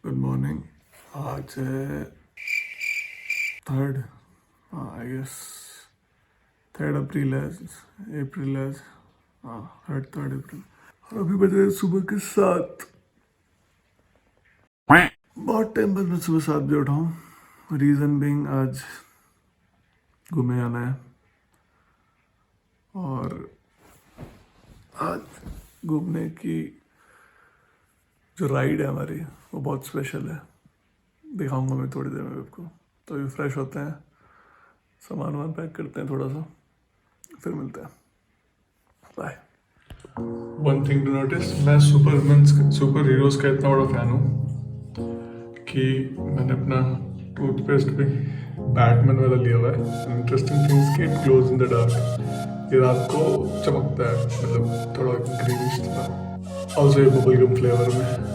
Good morning. आज है third, I guess 3 अप्रैल है, अप्रैल है, हाँ 3 अप्रैल। और अभी बज रहे सुबह के 7। बहुत टाइम बाद मैं सुबह 7 बजे उठा हूँ। रीज़न बिंग आज घूमने जाना है और आज घूमने की जो राइड है हमारी वो बहुत स्पेशल है। दिखाऊंगा मैं थोड़ी देर में आपको। तो अभी फ्रेश होते हैं, सामान वामान पैक करते हैं थोड़ा सा, फिर मिलते हैं। Bye. One thing to notice, मैं सुपर हीरोज़ का इतना बड़ा फ़ैन हूँ कि मैंने अपना टूथपेस्ट भी बैटमैन वाला लिया हुआ है। इंटरेस्टिंग थिंग्स कि it glows in the dark, ये रात को चमकता है, मतलब थोड़ा ग्रीनिश था। ऑल्सो ये बबल गम फ्लेवर में।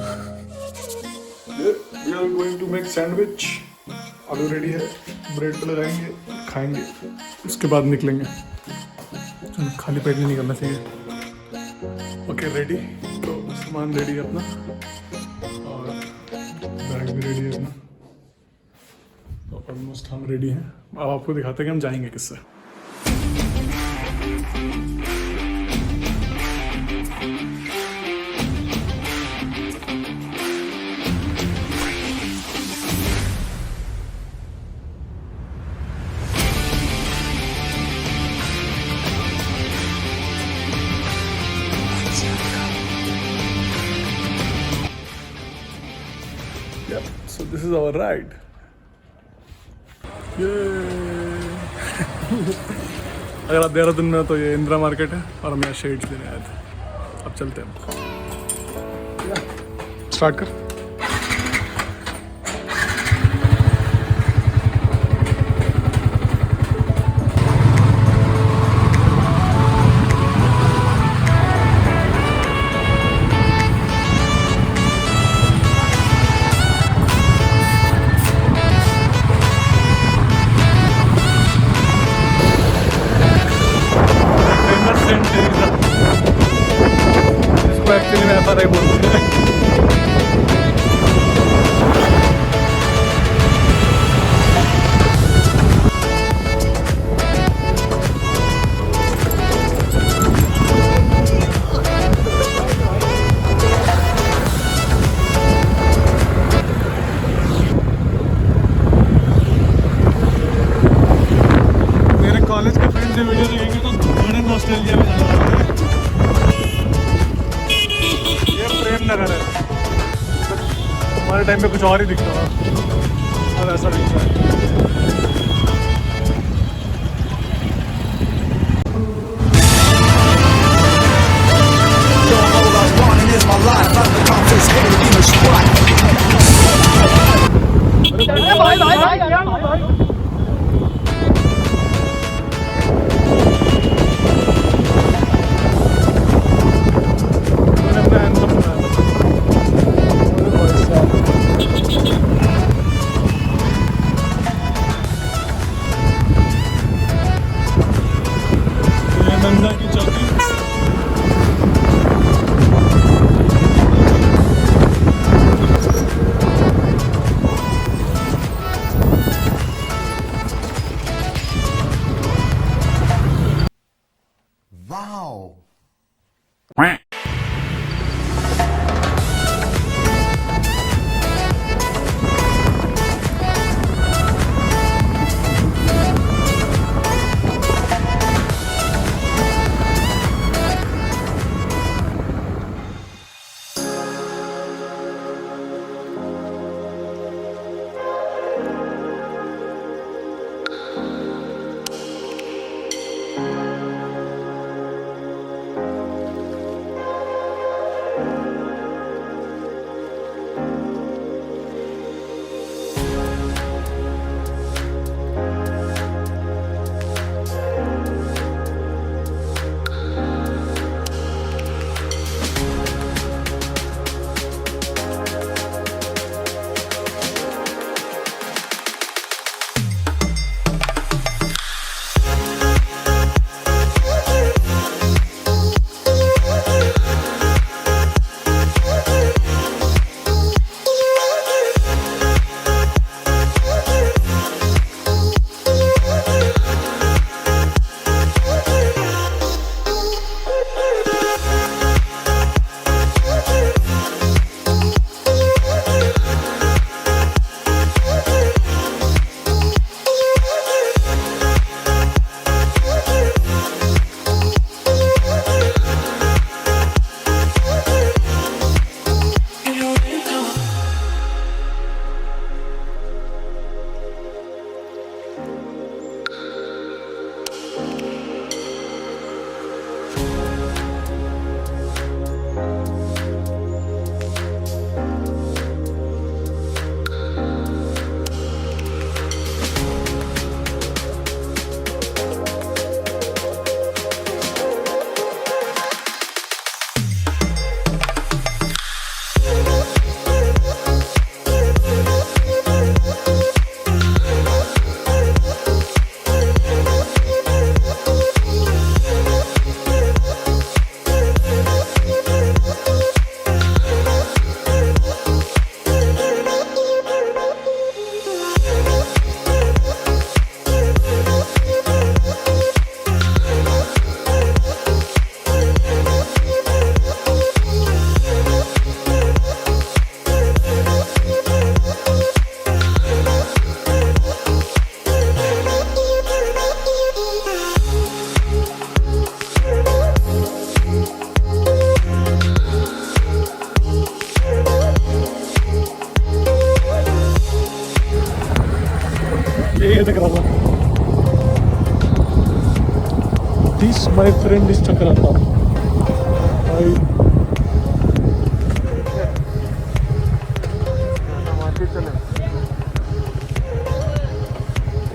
We are going to make sandwich। आलू रेडी है, ब्रेड पे लगाएंगे, खाएंगे, उसके बाद निकलेंगे। खाली पेट नहीं निकलना चाहिए। ओके रेडी, तो सामान रेडी है अपना और बैग भी रेडी है अपना, तो ऑलमोस्ट हम रेडी हैं। अब आपको दिखाते हैं कि हम जाएंगे किससे। Yep, so this is our ride. अगर आप देहरादून में हो तो ये इंदिरा मार्केट है और हम यहाँ शेड्स लेने आए थे। अब चलते हैं, स्टार्ट कर। एक्चुअली मैं ऐसा नहीं बोलते हैं। मेरे कॉलेज के फ्रेंड्स से वीडियो देखेंगे तो बड़े ऑस्ट्रेलिया में जाना है। नगर है, हमारे टाइम पे कुछ और ही दिखता था, अब ऐसा दिखता है। है Chakrata. This my friend is Chakrata भाई।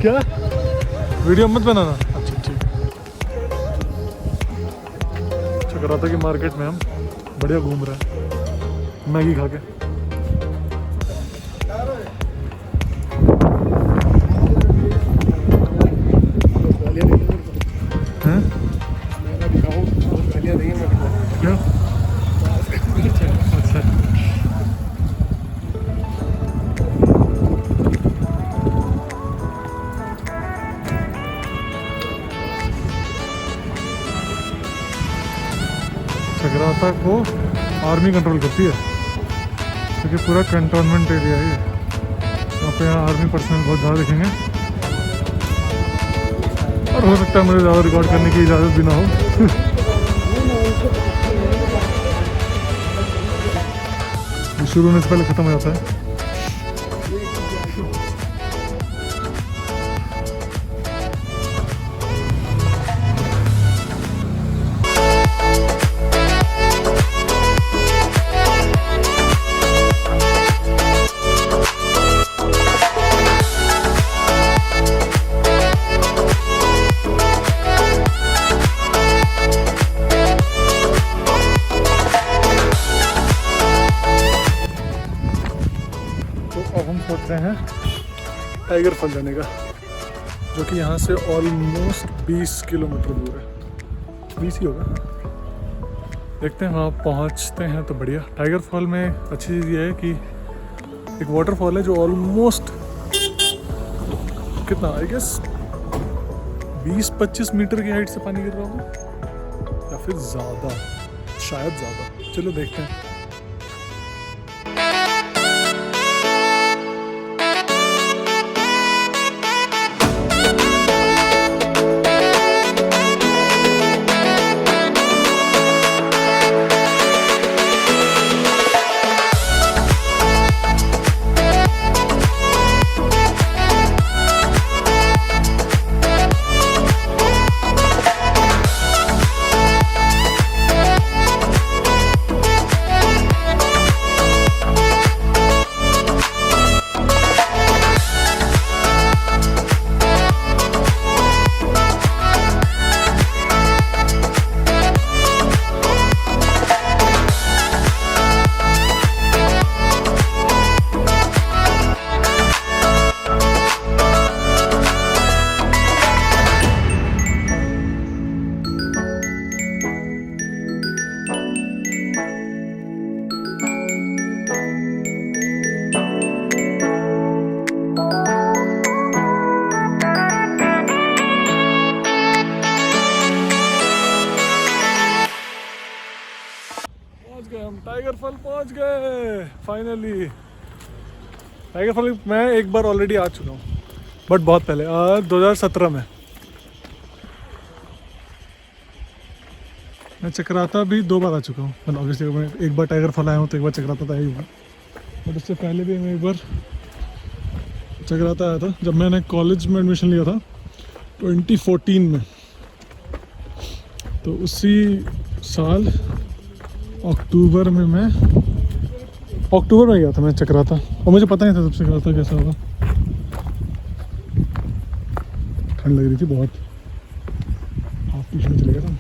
क्या वीडियो मत बनाना। अच्छा ठीक। चक्राता की मार्केट में हम बढ़िया घूम रहे हैं मैगी खा के। हैं? क्यों? अच्छा चक्राता को आर्मी कंट्रोल करती है क्योंकि पूरा कंटोनमेंट एरिया है यहाँ पे। यहाँ आर्मी पर्सनल बहुत ज़्यादा दिखेंगे और हो सकता है मुझे ज़्यादा रिकॉर्ड करने की इजाज़त भी ना हो। शुरू होने से पहले ख़त्म हो जाता है। अब हम सोच रहे हैं टाइगर फॉल जाने का, जो कि यहाँ से ऑलमोस्ट 20 किलोमीटर दूर है। 20 ही होगा। देखते हैं वहाँ पहुँचते हैं तो बढ़िया। टाइगर फॉल में अच्छी चीज़ ये है कि एक वाटरफॉल है जो ऑलमोस्ट कितना आई गेस 20-25 मीटर की हाइट से पानी गिर रहा होगा या फिर ज़्यादा, शायद ज़्यादा। चलो देखते हैं। हम टाइगर फॉल पहुंच गए फाइनली। टाइगर फॉल मैं एक बार ऑलरेडी आ चुका हूँ, बट बहुत पहले 2017 में। मैं चक्राता भी 2 बार आ चुका हूँ। मतलब ऑब्वियसली मैं एक बार टाइगर फॉल आया हूँ तो एक बार चक्राता था ही हुआ, बट उससे पहले भी मैं एक बार चक्राता आया था जब मैंने कॉलेज में एडमिशन लिया था 2014 में। तो उसी साल अक्टूबर में गया था मैं चक्राता, और मुझे पता नहीं था तब चक्राता कैसा होगा। ठंड लग रही थी बहुत, हाफ टी शर्ट चले गया था।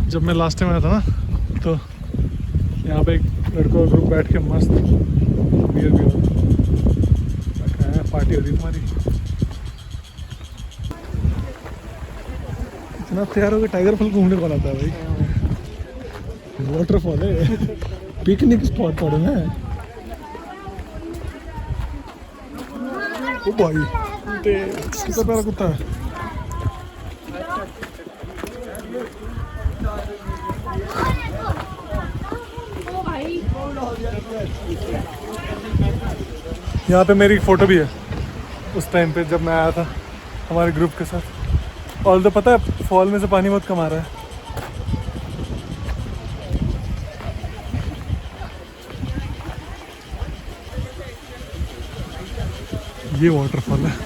जब मैं लास्ट टाइम आया था ना, तो यहाँ पे एक लड़कों का ग्रुप बैठ के मस्त बियर भी पार्टी हो रही तुम्हारी। इतना तैयार होकर टाइगर फॉल घूमने कौन आता है भाई? वाटरफॉल है, पिकनिक स्पॉट पड़े हैं। ओ भाई कितना प्यारा कुत्ता है। यहाँ पे मेरी फ़ोटो भी है उस टाइम पे जब मैं आया था हमारे ग्रुप के साथ। और तो पता है फॉल में से पानी बहुत कम आ रहा है। ये वाटरफॉल है।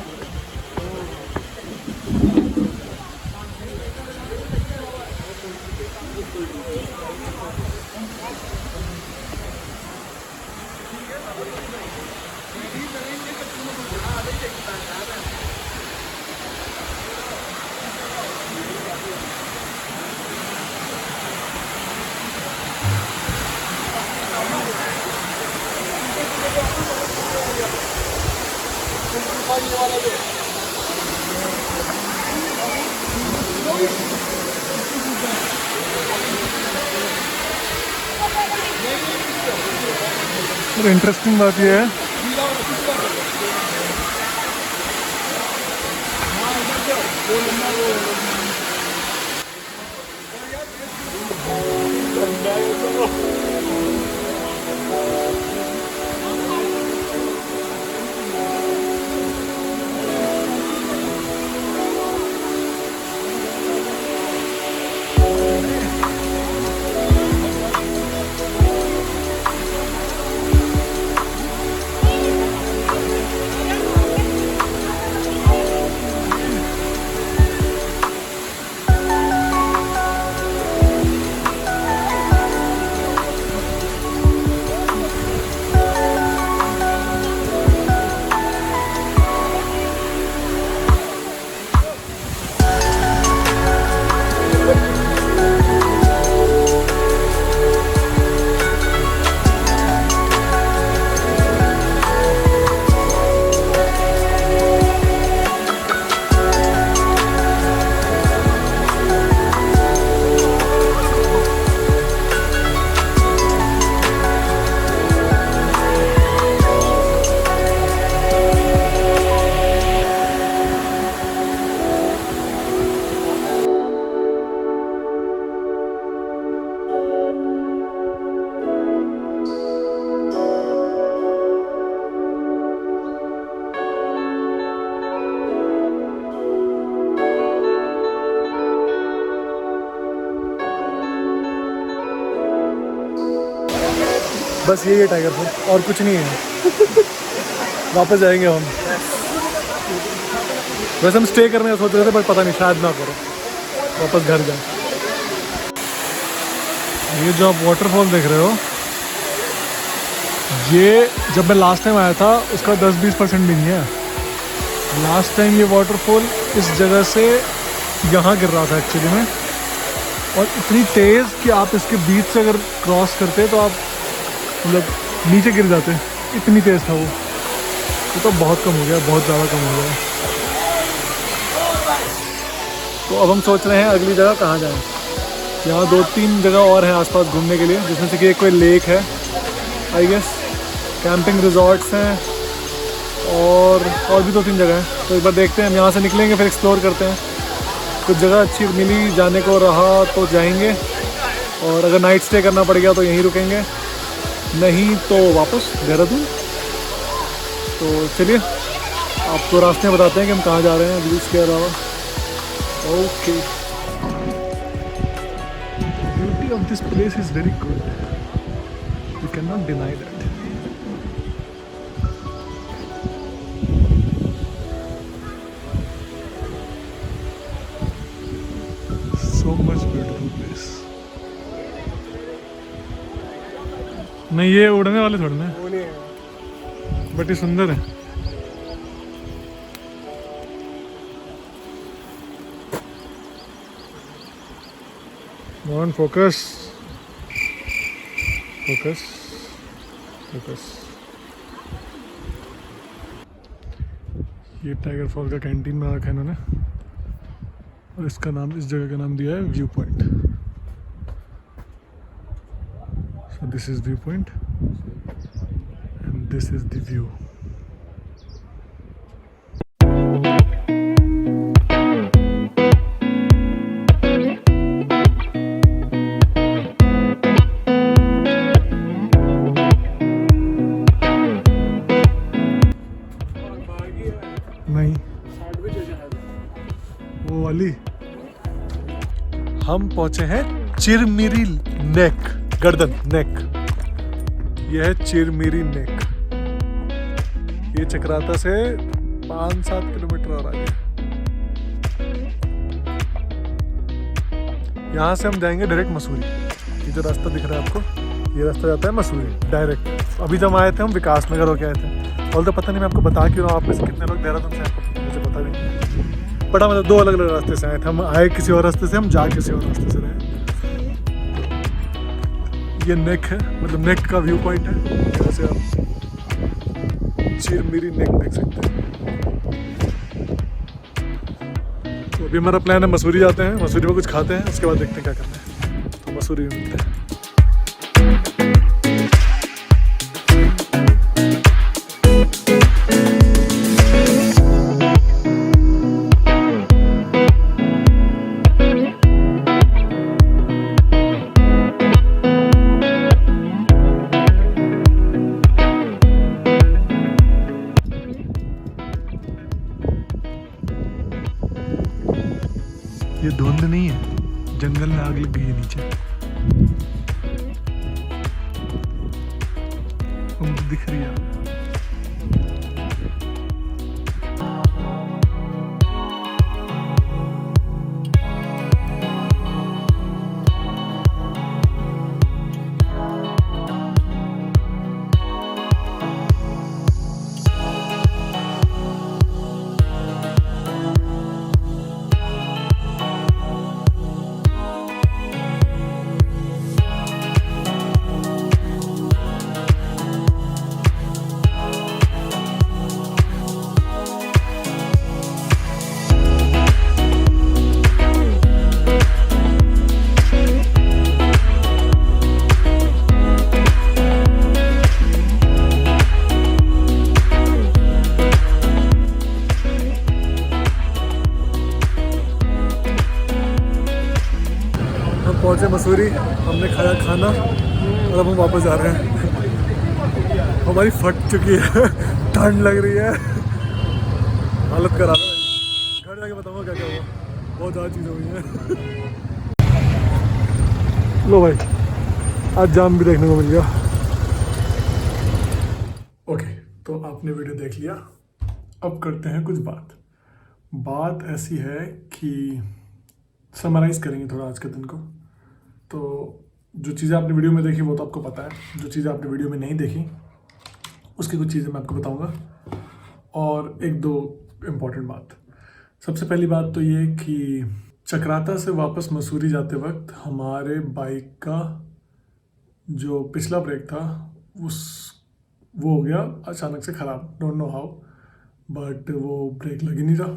और इंटरेस्टिंग बात यह है बस यही है टाइगर फॉल, और कुछ नहीं है। वापस जाएंगे हम। वैसे हम स्टे करने का सोच रहे थे, बट पता नहीं, शायद ना करो, वापस घर जाए। ये जो आप वाटरफॉल देख रहे हो, ये जब मैं लास्ट टाइम आया था उसका 10-20% भी नहीं है। लास्ट टाइम ये वाटरफॉल इस जगह से यहाँ गिर रहा था एक्चुअली में, और इतनी तेज़ कि आप इसके बीच से अगर क्रॉस करते तो आप मतलब नीचे गिर जाते, इतनी तेज़ था वो। तो बहुत कम हो गया, बहुत ज़्यादा कम हो गया। तो अब हम सोच रहे हैं अगली जगह कहाँ जाएं। यहाँ 2-3 जगह और हैं आसपास घूमने के लिए, जिसमें से कि एक कोई लेक है आई गेस, कैंपिंग रिजॉर्ट्स हैं, और भी 2-3 जगह हैं। तो एक बार देखते हैं, हम यहाँ से निकलेंगे फिर एक्सप्लोर करते हैं। कुछ जगह अच्छी मिली जाने को रहा तो जाएंगे, और अगर नाइट स्टे करना पड़ गया तो यहीं रुकेंगे, नहीं तो वापस देहरादून। तो चलिए आपको रास्ते बताते हैं कि हम कहाँ जा रहे हैं व्यूज़ के अलावा। Okay, beauty of this place is very good, you can not deny that. So much beautiful place. नहीं, ये उड़ने वाले थोड़े ना, बट ये सुंदर है। One focus, focus, focus. ये टाइगर फॉल का कैंटीन बना रखा है इन्होंने, और इसका नाम, इस जगह का नाम दिया है view point. So this is view point and this is the view. नहीं, वो वाली। हम पहुंचे हैं चिरमिरी नेक, गर्दन नेक। यह है चिरमिरी नेक। ये चक्राता से 5-7 किलोमीटर और आगे। यहाँ से हम जाएंगे डायरेक्ट मसूरी। ये जो रास्ता दिख रहा है आपको, ये रास्ता जाता है मसूरी डायरेक्ट। अभी जब आए थे हम विकास नगर होके आए थे। और तो पता नहीं मैं आपको बता क्यों रहा हूँ, आप में से कितने लोग देहरादून से आए मुझे पता भी नहीं। बट मतलब 2 अलग अलग रास्ते से आए थे। हम आए किसी और रास्ते से, हम जा किसी और रास्ते से रहे। ये नेक है, मतलब नेक का व्यू पॉइंट है। यहाँ से आप चिरमिरी नेक देख सकते हैं। तो अभी हमारा प्लान है मसूरी जाते हैं, मसूरी में कुछ खाते हैं, उसके बाद देखते हैं क्या करना है। तो मसूरी में मिलते हैं। ये धुंध नहीं है, जंगल में आग लग गई है नीचे। मुझे दिख रही है। पहुंचे मसूरी, हमने खाया खाना और अब हम वापस जा रहे हैं। हमारी फट चुकी है, ठंड लग रही है, हालत खराब है। घर जाके बताऊंगा क्या क्या हुआ, बहुत ज़्यादा चीज़ हुई है। लो भाई, आज जाम भी देखने को मिल गया। ओके, तो आपने वीडियो देख लिया, अब करते हैं कुछ बात ऐसी है कि समराइज़ करेंगे थोड़ा आज के दिन को। तो जो चीज़ें आपने वीडियो में देखी वो तो आपको पता है, जो चीज़ें आपने वीडियो में नहीं देखी उसकी कुछ चीज़ें मैं आपको बताऊंगा, और 1-2 इम्पॉर्टेंट बात। सबसे पहली बात तो ये कि चक्राता से वापस मसूरी जाते वक्त हमारे बाइक का जो पिछला ब्रेक था वो हो गया अचानक से ख़राब, डोंट नो हाउ, बट वो ब्रेक लग ही नहीं रहा,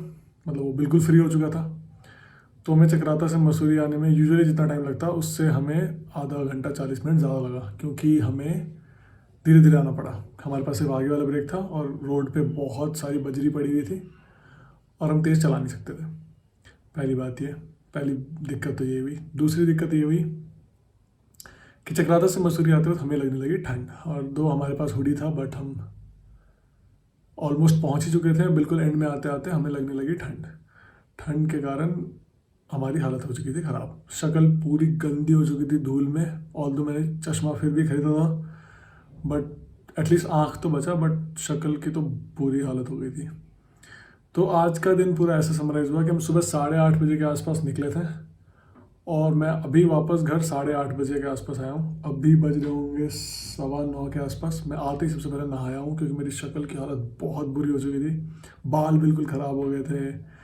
मतलब वो बिल्कुल फ्री हो चुका था। तो हमें चक्राता से मसूरी आने में यूजुअली जितना टाइम लगता उससे हमें आधा घंटा 40 मिनट ज़्यादा लगा, क्योंकि हमें धीरे धीरे आना पड़ा। हमारे पास सिर्फ आगे वाला ब्रेक था और रोड पे बहुत सारी बजरी पड़ी हुई थी और हम तेज़ चला नहीं सकते थे। पहली बात ये, पहली दिक्कत तो ये हुई। दूसरी दिक्कत ये हुई कि चक्राता से मसूरी आते वक्त हमें लगने लगी ठंड, और दो हमारे पास हुडी था बट हम ऑलमोस्ट पहुंच ही चुके थे, बिल्कुल एंड में आते आते हमें लगने लगी ठंड के कारण हमारी हालत हो चुकी थी ख़राब। शक्ल पूरी गंदी हो चुकी थी धूल में, ऑल्दो मैंने चश्मा फिर भी खरीदा था बट एटलीस्ट आँख तो बचा, बट शक्ल की तो बुरी हालत हो गई थी। तो आज का दिन पूरा ऐसा समराइज़ हुआ कि हम सुबह 8:30 बजे के आसपास निकले थे और मैं अभी वापस घर 8:30 बजे के आसपास आया हूँ। अभी बज रहे होंगे 9:15 के आसपास। मैं आते ही सबसे पहले नहाया हूँ क्योंकि मेरी शक्ल की हालत बहुत बुरी हो चुकी थी। बाल बिल्कुल ख़राब हो गए थे,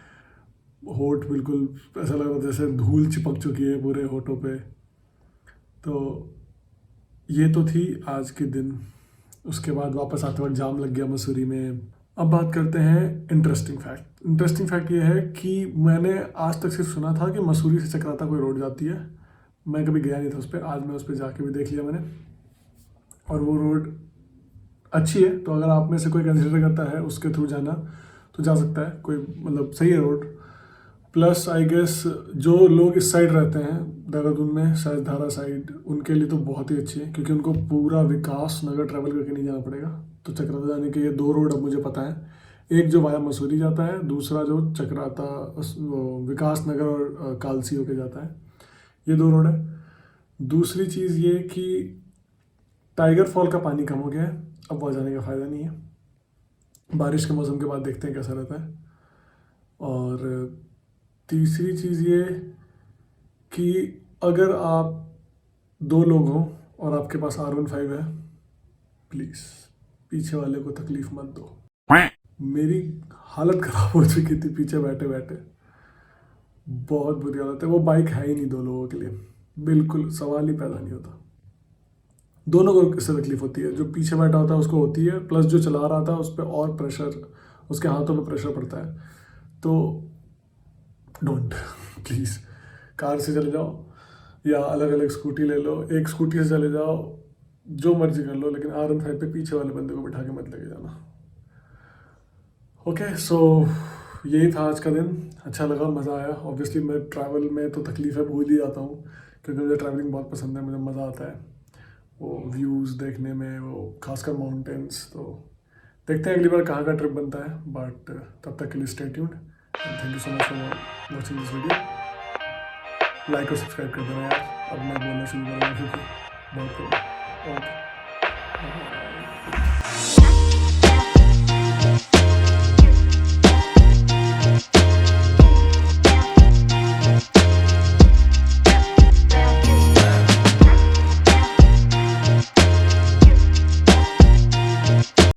होठ बिल्कुल ऐसा लग रहा था जैसे धूल चिपक चुकी है पूरे होठों पे। तो ये तो थी आज के दिन। उसके बाद वापस आते वक्त जाम लग गया मसूरी में। अब बात करते हैं इंटरेस्टिंग फैक्ट ये है कि मैंने आज तक सिर्फ सुना था कि मसूरी से चक्राता कोई रोड जाती है, मैं कभी गया नहीं था उस पर। आज मैं उस पर जाके भी देख लिया मैंने, और वो रोड अच्छी है। तो अगर आप में से कोई कंसिडर करता है उसके थ्रू जाना तो जा सकता है, कोई मतलब सही है रोड। प्लस आई गेस जो लोग इस साइड रहते हैं देहरादून में, सहजधारा साइड, उनके लिए तो बहुत ही अच्छी है क्योंकि उनको पूरा विकास नगर ट्रैवल करके नहीं जाना पड़ेगा। तो चक्राता जाने के ये 2 रोड अब मुझे पता है, एक जो वाया मसूरी जाता है, दूसरा जो चक्राता विकास नगर और कालसी होके जाता है। ये 2 रोड है। दूसरी चीज़ ये कि टाइगर फॉल का पानी कम हो गया है, अब वहाँ जाने का फ़ायदा नहीं है। बारिश के मौसम के बाद देखते हैं कैसा रहता है। और तीसरी चीज़ ये कि अगर आप 2 लोग हों और आपके पास R15 है, प्लीज़ पीछे वाले को तकलीफ मत दो। मेरी हालत ख़राब हो चुकी थी पीछे बैठे बैठे, बहुत बुरी हालत है। वो बाइक है ही नहीं 2 लोगों के लिए, बिल्कुल सवाल ही पैदा नहीं होता। दोनों को इससे तकलीफ होती है, जो पीछे बैठा होता है उसको होती है, प्लस जो चला रहा था उस पर और प्रेशर, उसके हाथों पे प्रेशर पड़ता है। तो डोंट प्लीज़, कार से चले जाओ या अलग अलग स्कूटी ले लो, एक स्कूटी से चले जाओ, जो मर्जी कर लो, लेकिन R15 पे पीछे वाले बंदे को बिठा के मत लेके जाना। ओके, सो यही था आज का दिन। अच्छा लगा, मज़ा आया। ऑब्वियसली मैं ट्रैवल में तो तकलीफ़ें भूल ही जाता हूँ, क्योंकि मुझे ट्रैवलिंग बहुत पसंद है, मुझे मज़ा आता है वो व्यूज़ देखने में, वो खासकर माउंटेन्स। तो देखते हैं अगली बार कहाँ का ट्रिप बनता है, बट तब तक के लिए stay tuned and thank you so much for watching this video. Like और सब्सक्राइब कर देना यार, अब मैं बोलना शुरू करूँगा क्योंकि बहुत ओके।